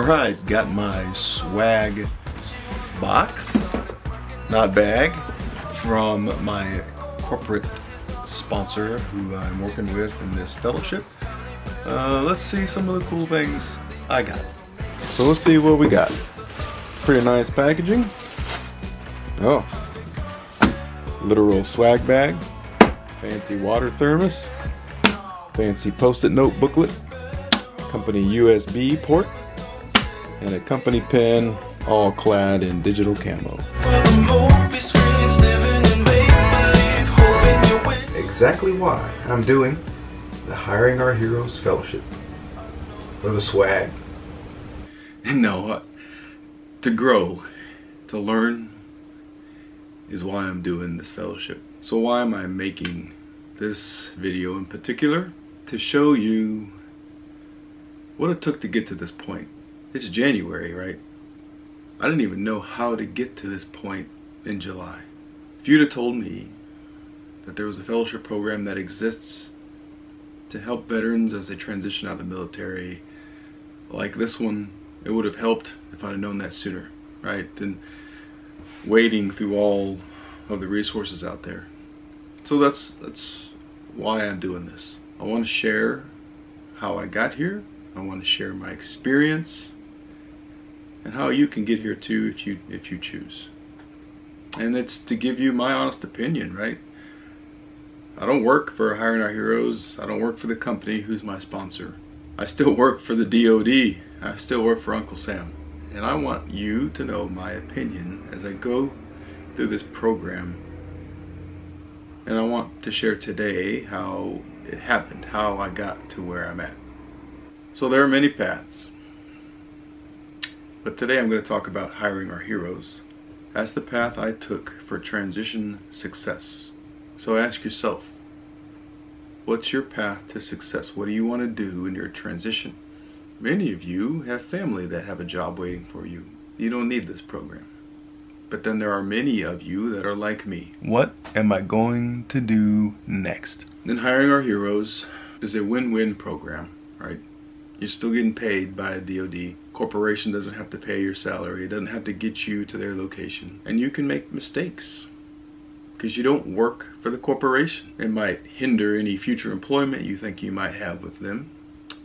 Alright, got my swag box, not bag, from my corporate sponsor who I'm working with in this fellowship. Let's see some of the cool things I got. So let's see what we got. Pretty nice packaging. Oh, literal swag bag, fancy water thermos, fancy post-it note booklet, company USB port, and a company pen, all clad in digital camo. Exactly why I'm doing the Hiring Our Heroes Fellowship. For the swag. No, to grow, to learn is why I'm doing this fellowship. So why am I making this video in particular? To show you what it took to get to this point. It's January, right? I didn't even know how to get to this point in July. If you'd have told me that there was a fellowship program that exists to help veterans as they transition out of the military like this one, it would have helped if I'd have known that sooner, right? Than wading through all of the resources out there. So that's why I'm doing this. I want to share how I got here. I want to share my experience and how you can get here too if you choose. And it's to give you my honest opinion, right? I don't work for Hiring Our Heroes. I don't work for the company who's my sponsor. I still work for the DOD. I still work for Uncle Sam. And I want you to know my opinion as I go through this program. And I want to share today how it happened, how I got to where I'm at. So there are many paths. But today I'm going to talk about Hiring Our Heroes. That's the path I took for transition success. So ask yourself, what's your path to success? What do you want to do in your transition? Many of you have family that have a job waiting for you. You don't need this program. But then there are many of you that are like me. What am I going to do next? Then Hiring Our Heroes is a win-win program, right? You're still getting paid by a DOD. Corporation doesn't have to pay your salary. It doesn't have to get you to their location. And you can make mistakes because you don't work for the corporation. It might hinder any future employment you think you might have with them,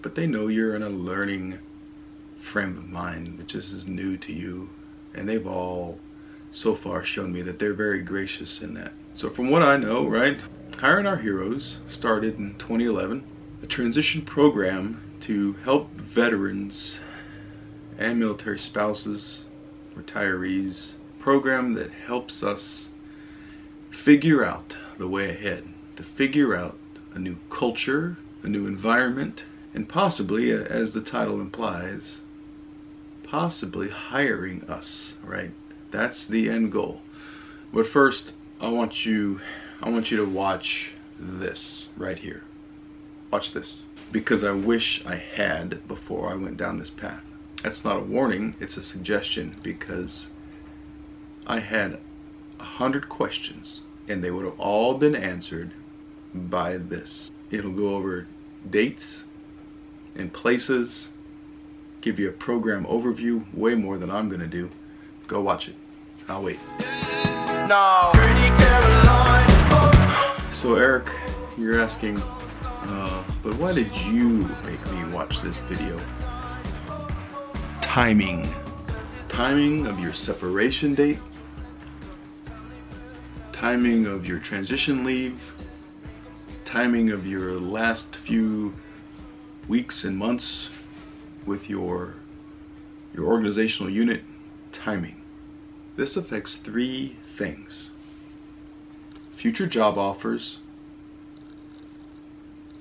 but they know you're in a learning frame of mind that just is new to you. And they've all so far shown me that they're very gracious in that. So from what I know, right, Hiring Our Heroes started in 2011, a transition program to help veterans and military spouses, retirees, program that helps us figure out the way ahead, to figure out a new culture, a new environment, and possibly, as the title implies, possibly hiring us, right? That's the end goal. But first, I want you to watch this right here. Watch this. Because I wish I had before I went down this path. That's not a warning, it's a suggestion, because I had 100 questions and they would have all been answered by this. It'll go over dates and places, give you a program overview, way more than I'm gonna do. Go watch it. I'll wait. No. So Eric, you're asking, but why did you make me watch this video? Timing. Timing of your separation date. Timing of your transition leave. Timing of your last few weeks and months with your organizational unit. Timing. This affects 3 things. Future job offers,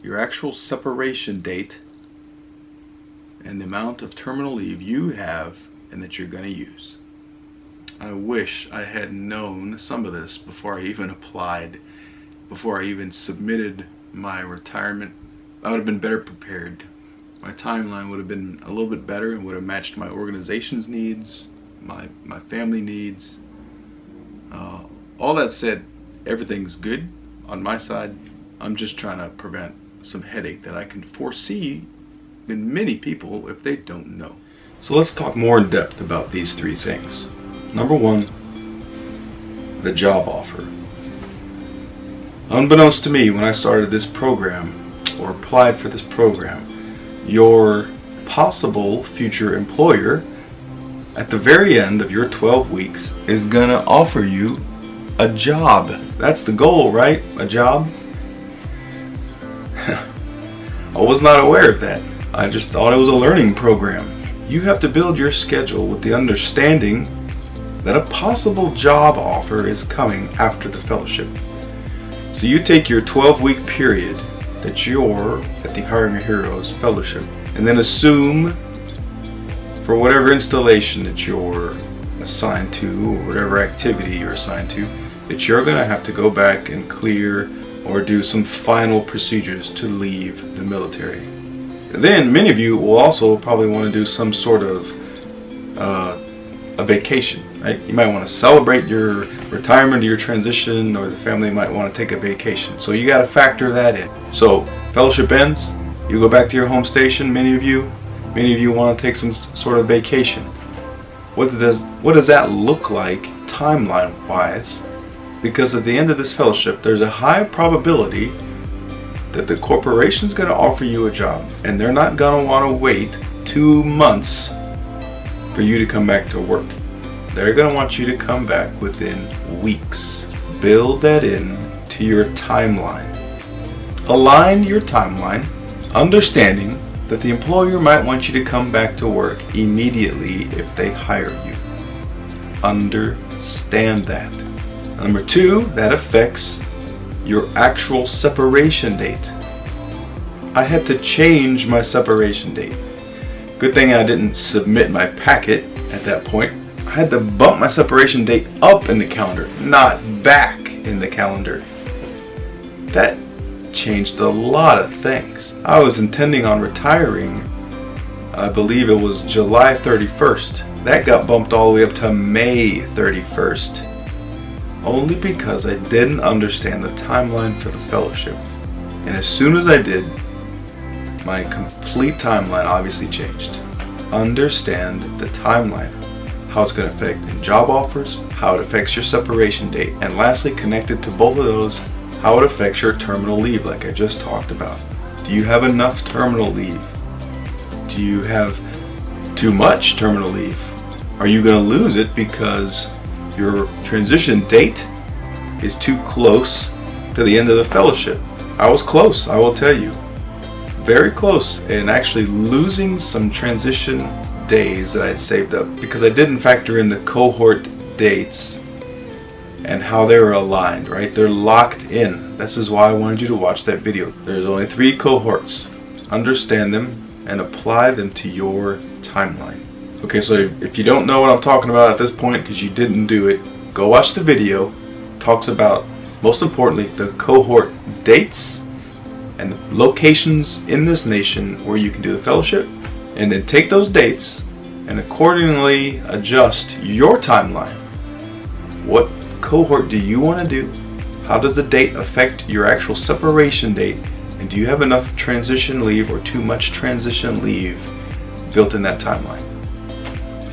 your actual separation date, and the amount of terminal leave you have and that you're going to use. I wish I had known some of this before I even applied, before I even submitted my retirement. I would have been better prepared. My timeline would have been a little bit better and would have matched my organization's needs, my family needs. All that said, everything's good on my side. I'm just trying to prevent some headache that I can foresee in many people if they don't know. So let's talk more in depth about these three things. Number one, the job offer. Unbeknownst to me, when I started this program or applied for this program, your possible future employer at the very end of your 12 weeks is gonna offer you a job. That's the goal, right? A job? I was not aware of that. I just thought it was a learning program. You have to build your schedule with the understanding that a possible job offer is coming after the fellowship. So you take your 12-week period that you're at the Hiring Our Heroes Fellowship, and then assume for whatever installation that you're assigned to, or whatever activity you're assigned to, that you're going to have to go back and clear or do some final procedures to leave the military. And then many of you will also probably want to do some sort of a vacation, right? You might want to celebrate your retirement or your transition, or the family might want to take a vacation. So you got to factor that in. So fellowship ends, you go back to your home station. Many of you want to take some sort of vacation. What does that look like timeline-wise? Because at the end of this fellowship, there's a high probability that the corporation's going to offer you a job, and they're not going to want to wait 2 months for you to come back to work. They're going to want you to come back within weeks. Build that in to your timeline. Align your timeline, understanding that the employer might want you to come back to work immediately if they hire you. Understand that. Number two, that affects your actual separation date. I had to change my separation date. Good thing I didn't submit my packet at that point. I had to bump my separation date up in the calendar, not back in the calendar. That changed a lot of things. I was intending on retiring, I believe it was July 31st. That got bumped all the way up to May 31st. Only because I didn't understand the timeline for the fellowship. And as soon as I did, my complete timeline obviously changed. Understand the timeline, how it's going to affect in job offers, how it affects your separation date, and lastly, connected to both of those, how it affects your terminal leave like I just talked about. Do you have enough terminal leave? Do you have too much terminal leave? Are you going to lose it because your transition date is too close to the end of the fellowship? I was close, I will tell you. Very close, and actually losing some transition days that I had saved up because I didn't factor in the cohort dates and how they were aligned, right? They're locked in. This is why I wanted you to watch that video. There's only 3 cohorts. Understand them and apply them to your timeline. Okay, so if you don't know what I'm talking about at this point because you didn't do it, go watch the video. It talks about, most importantly, the cohort dates and the locations in this nation where you can do the fellowship, and then take those dates and accordingly adjust your timeline. What cohort do you want to do? How does the date affect your actual separation date? And do you have enough transition leave or too much transition leave built in that timeline?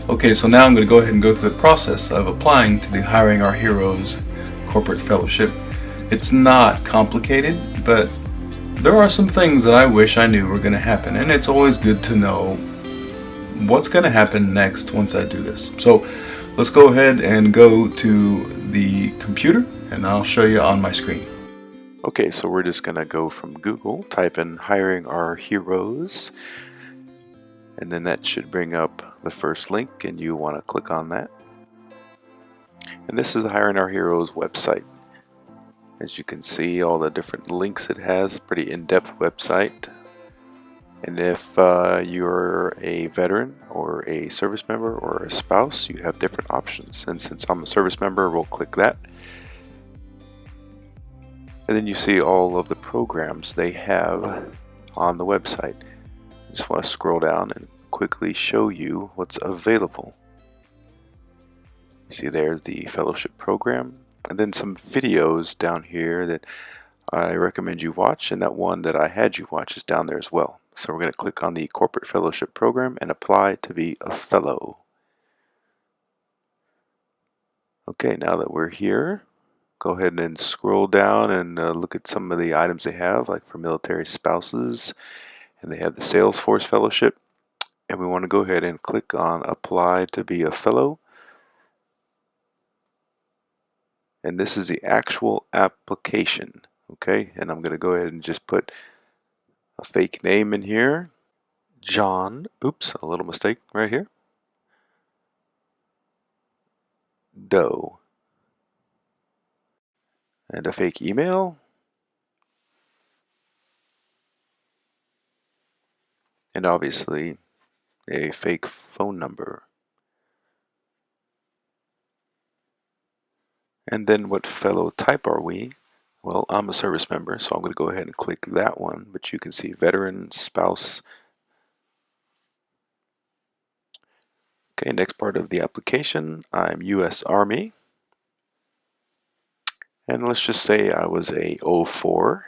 Okay, so now I'm going to go ahead and go through the process of applying to the Hiring Our Heroes Corporate Fellowship. It's not complicated, but there are some things that I wish I knew were going to happen, and it's always good to know what's going to happen next once I do this. So let's go ahead and go to the computer, and I'll show you on my screen. Okay, so we're just going to go from Google, type in Hiring Our Heroes, and then that should bring up the first link, and you want to click on that. And this is the Hiring Our Heroes website. As you can see, all the different links it has, pretty in-depth website. And if you're a veteran or a service member or a spouse, you have different options. And since I'm a service member, we'll click that. And then you see all of the programs they have on the website. I just want to scroll down and quickly show you what's available. See, there's the fellowship program. And then some videos down here that I recommend you watch, and that one that I had you watch is down there as well. So we're going to click on the Corporate Fellowship Program and apply to be a fellow. Okay, now that we're here, go ahead and scroll down and look at some of the items they have, like for military spouses, and they have the Salesforce Fellowship. And we want to go ahead and click on Apply to be a fellow. And this is the actual application. Okay, and I'm going to go ahead and just put a fake name in here. John, oops, a little mistake right here. Doe. And a fake email. And obviously a fake phone number. And then what fellow type are we? Well, I'm a service member, so I'm going to go ahead and click that one, but you can see veteran, spouse. Okay, next part of the application, I'm U.S. Army. And let's just say I was a 04.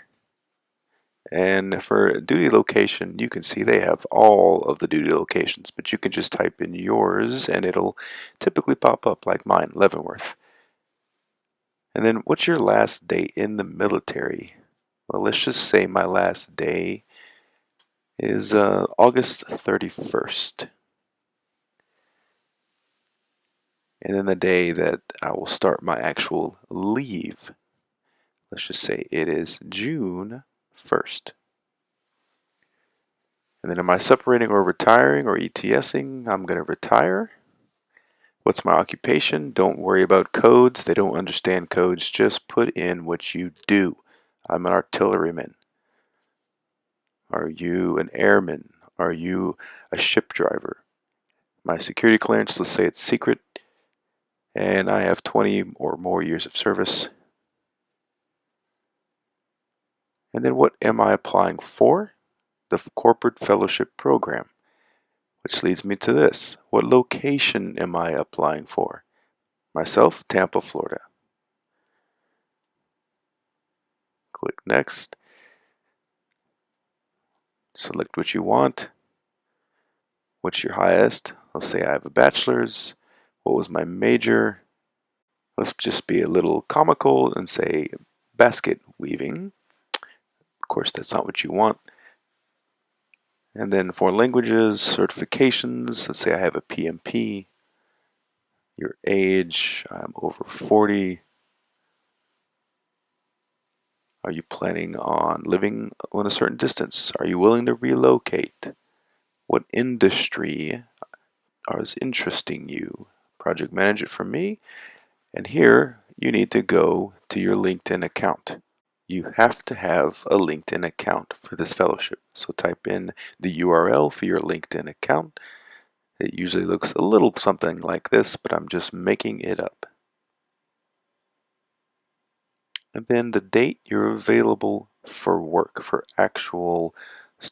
And for duty location, you can see they have all of the duty locations, but you can just type in yours and it'll typically pop up like mine, Leavenworth. And then what's your last day in the military? Well, let's just say my last day is August 31st. And then the day that I will start my actual leave, let's just say it is June 1st. And then am I separating or retiring or ETSing? I'm going to retire. What's my occupation? Don't worry about codes. They don't understand codes. Just put in what you do. I'm an artilleryman. Are you an airman? Are you a ship driver? My security clearance, let's say it's secret, and I have 20 or more years of service. And then what am I applying for? The Corporate Fellowship Program, which leads me to this. What location am I applying for? Myself, Tampa, Florida. Click Next. Select what you want. What's your highest? Let's say I have a bachelor's. What was my major? Let's just be a little comical and say basket weaving. Of course, that's not what you want. And then for languages, certifications, let's say I have a PMP. Your age, I'm over 40. Are you planning on living on a certain distance? Are you willing to relocate? What industry is interesting you? Project manager for me. And here you need to go to your LinkedIn account. You have to have a LinkedIn account for this fellowship. So type in the URL for your LinkedIn account. It usually looks a little something like this, but I'm just making it up. And then the date you're available for work, for actual,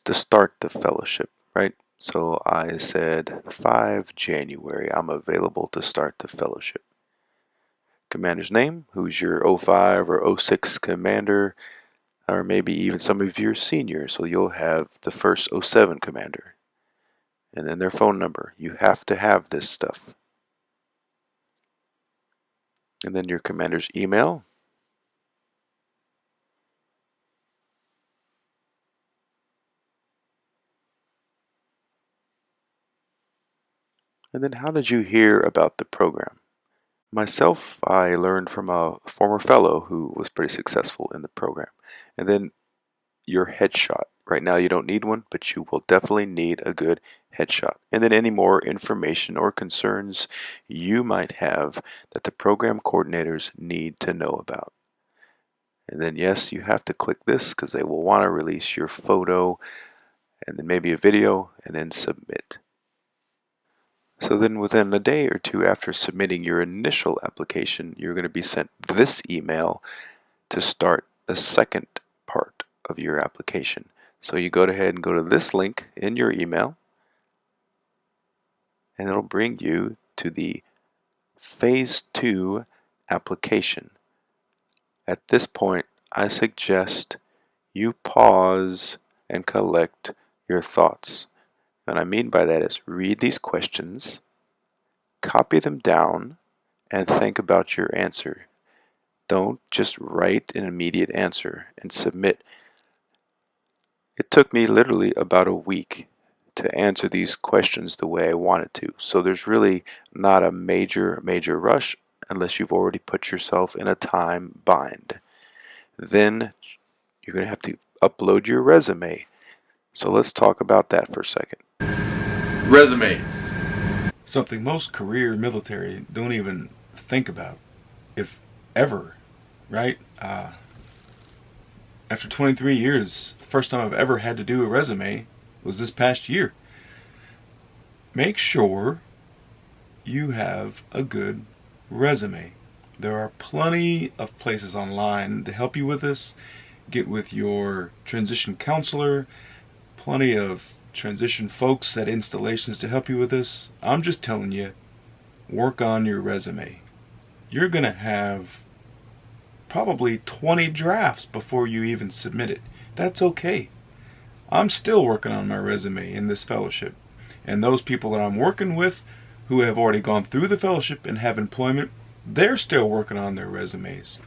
to start the fellowship, right? So I said 5 January, I'm available to start the fellowship. Commander's name, who's your 05 or 06 commander, or maybe even some of your seniors, so you'll have the first 07 commander. And then their phone number. You have to have this stuff. And then your commander's email. And then how did you hear about the program? Myself, I learned from a former fellow who was pretty successful in the program. And then your headshot. Right now you don't need one, but you will definitely need a good headshot. And then any more information or concerns you might have that the program coordinators need to know about. And then yes, you have to click this because they will want to release your photo and then maybe a video and then submit. So then within a day or two after submitting your initial application, you're going to be sent this email to start the second part of your application. So you go ahead and go to this link in your email and it'll bring you to the phase 2 application. At this point, I suggest you pause and collect your thoughts. What I mean by that is read these questions, copy them down, and think about your answer. Don't just write an immediate answer and submit. It took me literally about a week to answer these questions the way I wanted to. So there's really not a major rush unless you've already put yourself in a time bind. Then you're going to have to upload your resume. So let's talk about that for a second. Resumes. Something most career military don't even think about, if ever, right? After 23 years, the first time I've ever had to do a resume was this past year. Make sure you have a good resume. There are plenty of places online to help you with this. Get with your transition counselor, plenty of transition folks at installations to help you with this. I'm just telling you, work on your resume. You're going to have probably 20 drafts before you even submit it. That's okay. I'm still working on my resume in this fellowship. And those people that I'm working with who have already gone through the fellowship and have employment, they're still working on their resumes.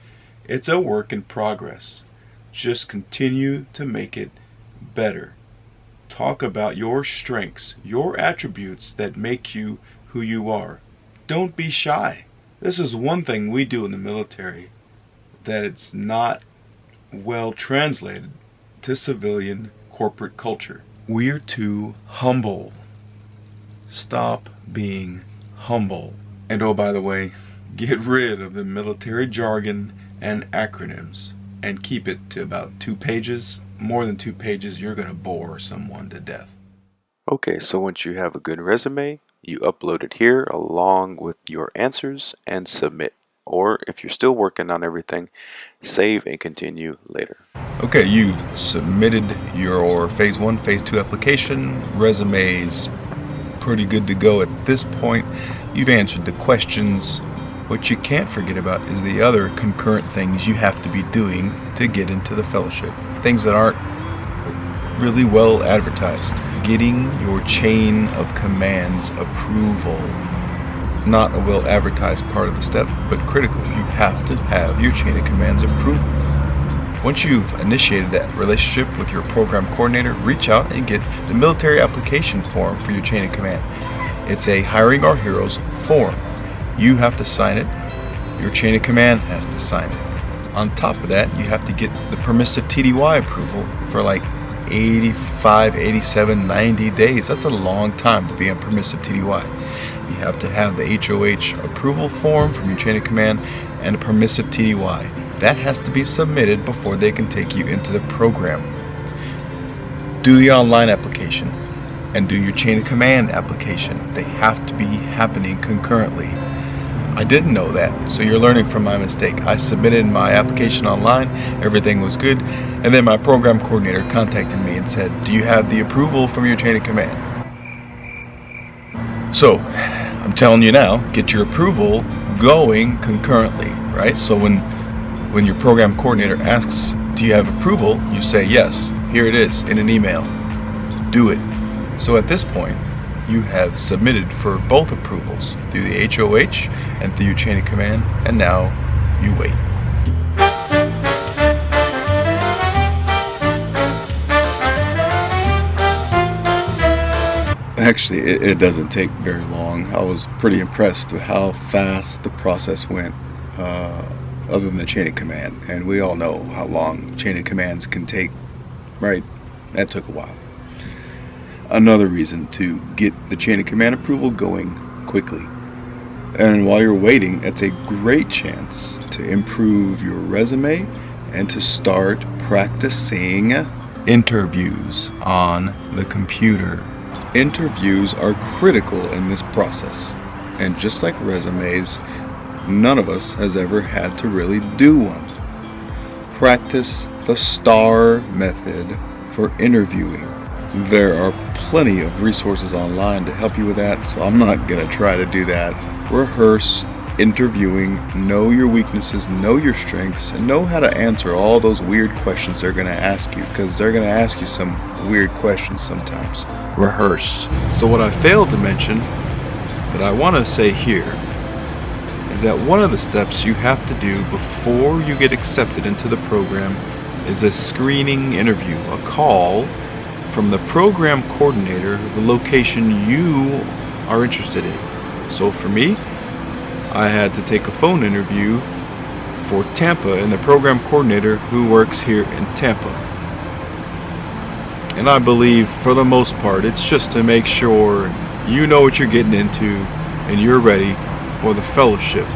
It's a work in progress. Just continue to make it better. Talk about your strengths, your attributes that make you who you are. Don't be shy. This is one thing we do in the military that it's not well translated to civilian corporate culture. We're too humble. Stop being humble. And oh, by the way, get rid of the military jargon and acronyms and keep it to about 2 pages. More than 2 pages, you're going to bore someone to death. Okay, so once you have a good resume, you upload it here along with your answers and submit. Or if you're still working on everything, save and continue later. Okay, you've submitted your Phase 1, Phase 2 application. Resume's pretty good to go at this point. You've answered the questions. What you can't forget about is the other concurrent things you have to be doing to get into the fellowship. Things that aren't really well advertised. Getting your chain of commands approval. Not a well advertised part of the step, but critical. You have to have your chain of commands approval. Once you've initiated that relationship with your program coordinator, reach out and get the military application form for your chain of command. It's a Hiring Our Heroes form. You have to sign it. Your chain of command has to sign it. On top of that, you have to get the permissive TDY approval for like 85, 87, 90 days. That's a long time to be on permissive TDY. You have to have the HOH approval form from your chain of command and a permissive TDY. That has to be submitted before they can take you into the program. Do the online application and do your chain of command application. They have to be happening concurrently. I didn't know that, so you're learning from my mistake. I submitted my application online, everything was good, and then my program coordinator contacted me and said, "Do you have the approval from your chain of command?" So, I'm telling you now, get your approval going concurrently, right? So when your program coordinator asks, "Do you have approval?" you say, "Yes, here it is," in an email. Do it. So at this point, you have submitted for both approvals through the HOH and through your chain of command, and now you wait. Actually, it doesn't take very long. I was pretty impressed with how fast the process went, other than the chain of command. And we all know how long chain of commands can take, right? That took a while. Another reason to get the chain of command approval going quickly. And while you're waiting, it's a great chance to improve your resume and to start practicing interviews on the computer. Interviews are critical in this process. And just like resumes, none of us has ever had to really do one. Practice the STAR method for interviewing. There are plenty of resources online to help you with that, so I'm not going to try to do that. Rehearse interviewing, know your weaknesses, know your strengths, and know how to answer all those weird questions they're going to ask you, because they're going to ask you some weird questions sometimes. Rehearse. So what I failed to mention, that I want to say here, is that one of the steps you have to do before you get accepted into the program is a screening interview, a call from the program coordinator, the location you are interested in. So for me, I had to take a phone interview for Tampa and the program coordinator who works here in Tampa. And I believe for the most part it's just to make sure you know what you're getting into and you're ready for the fellowship,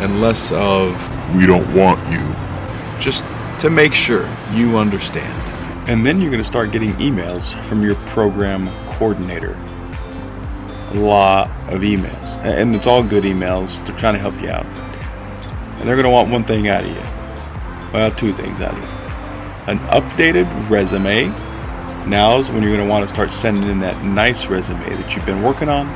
and less of "we don't want you," just to make sure you understand. And then you're going to start getting emails from your program coordinator. A lot of emails, and it's all good emails. They're trying to help you out, and they're going to want one thing out of you. Well, two things out of you: an updated resume. Now's when you're going to want to start sending in that nice resume that you've been working on,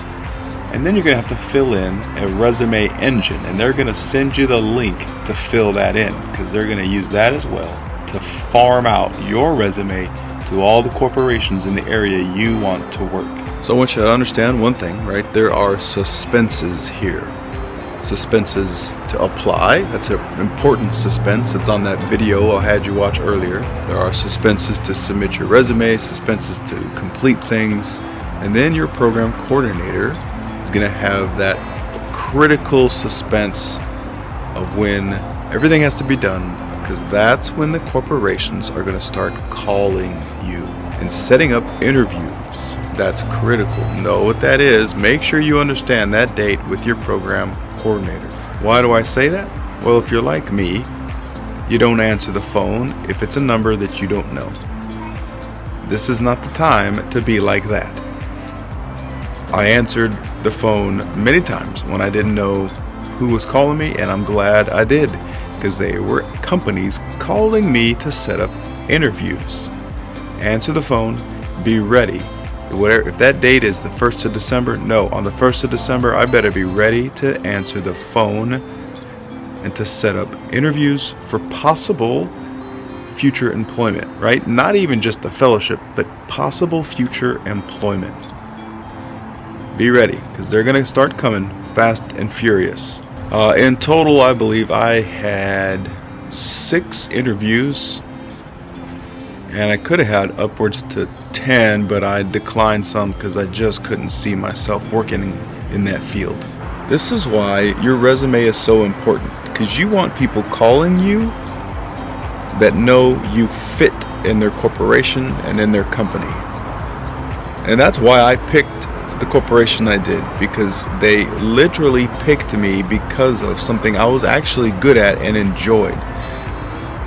and then you're going to have to fill in a resume engine, and they're going to send you the link to fill that in, because they're going to use that as well to farm out your resume to all the corporations in the area you want to work. So I want you to understand one thing, right? There are suspenses here. Suspenses to apply. That's an important suspense. It's on that video I had you watch earlier. There are suspenses to submit your resume, suspenses to complete things, and then your program coordinator is going to have that critical suspense of when everything has to be done, because that's when the corporations are going to start calling you and setting up interviews. That's critical. Know what that is. Make sure you understand that date with your program coordinator. Why do I say that? Well, if you're like me, you don't answer the phone if it's a number that you don't know. This is not the time to be like that. I answered the phone many times when I didn't know who was calling me, and I'm glad I did, because they were companies calling me to set up interviews. Answer the phone, be ready. If that date is the 1st of December, no, on the 1st of December, I better be ready to answer the phone and to set up interviews for possible future employment, right? Not even just a fellowship, but possible future employment. Be ready, because they're going to start coming fast and furious. In total, I believe I had 6 interviews, and I could have had upwards to 10, but I declined some because I just couldn't see myself working in that field. This is why your resume is so important, because you want people calling you that know you fit in their corporation and in their company. And that's why I picked the corporation I did, because they literally picked me because of something I was actually good at and enjoyed.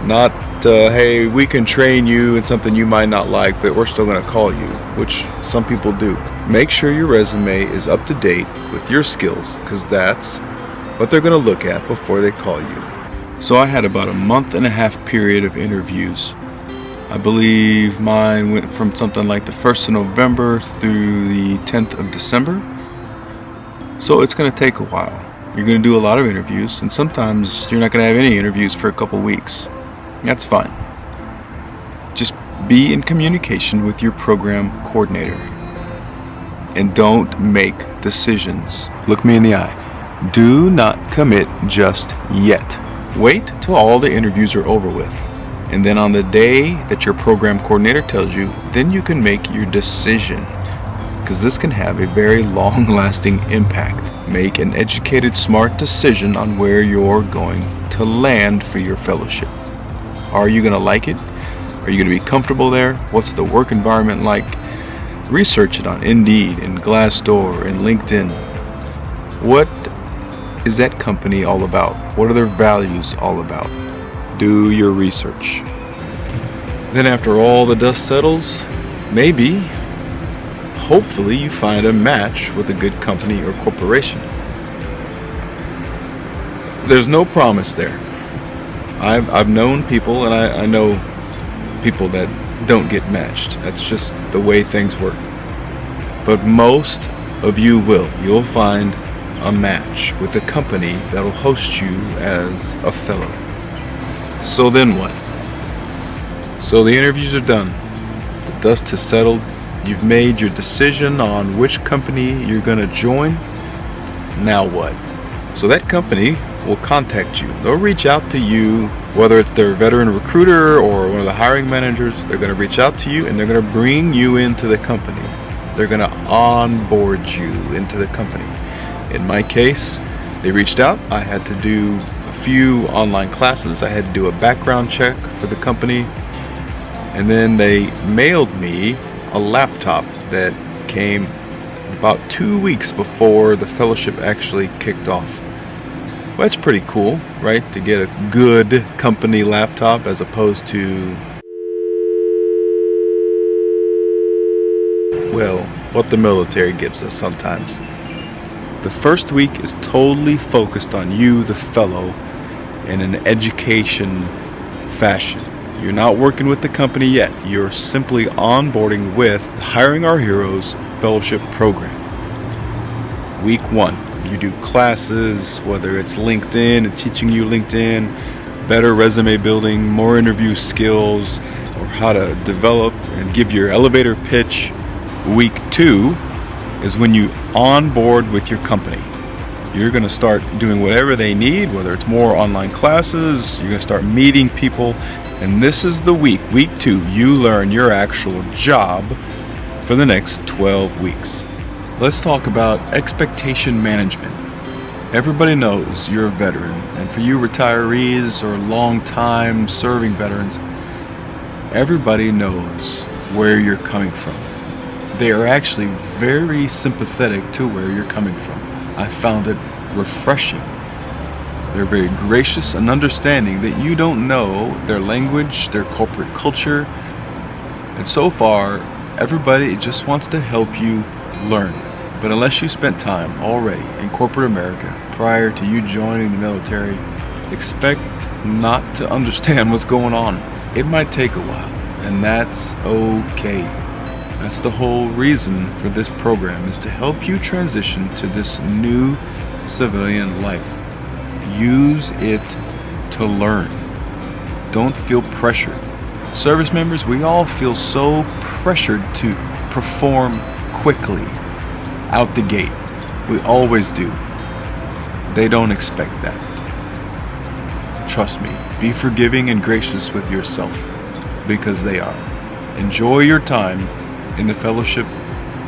Not hey, we can train you in something you might not like, but we're still going to call you, which some people do. Make sure your resume is up to date with your skills, because that's what they're going to look at before they call you. So I had about a month and a half period of interviews. I believe mine went from something like the 1st of November through the 10th of December. So it's going to take a while. You're going to do a lot of interviews, and sometimes you're not going to have any interviews for a couple weeks. That's fine. Just be in communication with your program coordinator, and don't make decisions. Look me in the eye. Do not commit just yet. Wait till all the interviews are over with, and then on the day that your program coordinator tells you, then you can make your decision, because this can have a very long-lasting impact. Make an educated, smart decision on where you're going to land for your fellowship. Are you going to like it? Are you going to be comfortable there? What's the work environment like? Research it on Indeed and Glassdoor and LinkedIn. What is that company all about? What are their values all about? Do your research. Then after all the dust settles, maybe, hopefully you find a match with a good company or corporation. There's no promise there. I've known people, and I know people that don't get matched. That's just the way things work. But most of you will. You'll find a match with a company that'll host you as a fellow. So then what? So the interviews are done. The dust has settled. You've made your decision on which company you're going to join. Now what? So that company will contact you. They'll reach out to you, whether it's their veteran recruiter or one of the hiring managers. They're going to reach out to you and they're going to bring you into the company. They're going to onboard you into the company. In my case, they reached out. I had to do a few online classes. I had to do a background check for the company. And then they mailed me a laptop that came about 2 weeks before the fellowship actually kicked off. Well, that's pretty cool, right? To get a good company laptop as opposed to, well, what the military gives us sometimes. The first week is totally focused on you, the fellow, in an education fashion. You're not working with the company yet. You're simply onboarding with the Hiring Our Heroes Fellowship Program. Week 1, you do classes, whether it's LinkedIn and teaching you LinkedIn, better resume building, more interview skills, or how to develop and give your elevator pitch. Week 2 is when you onboard with your company. You're going to start doing whatever they need, whether it's more online classes, you're going to start meeting people. And this is the week 2, you learn your actual job for the next 12 weeks. Let's talk about expectation management. Everybody knows you're a veteran, and for you retirees or long-time serving veterans, everybody knows where you're coming from. They are actually very sympathetic to where you're coming from. I found it refreshing. They're very gracious and understanding that you don't know their language, their corporate culture. And so far, everybody just wants to help you learn. But unless you spent time already in corporate America prior to you joining the military, expect not to understand what's going on. It might take a while, and that's okay. That's the whole reason for this program, is to help you transition to this new civilian life. Use it to learn. Don't feel pressured. Service members, we all feel so pressured to perform quickly out the gate. We always do. They don't expect that. Trust me, be forgiving and gracious with yourself, because they are. Enjoy your time in the fellowship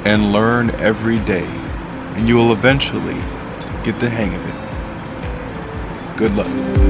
and learn every day, and you will eventually get the hang of it. Good luck.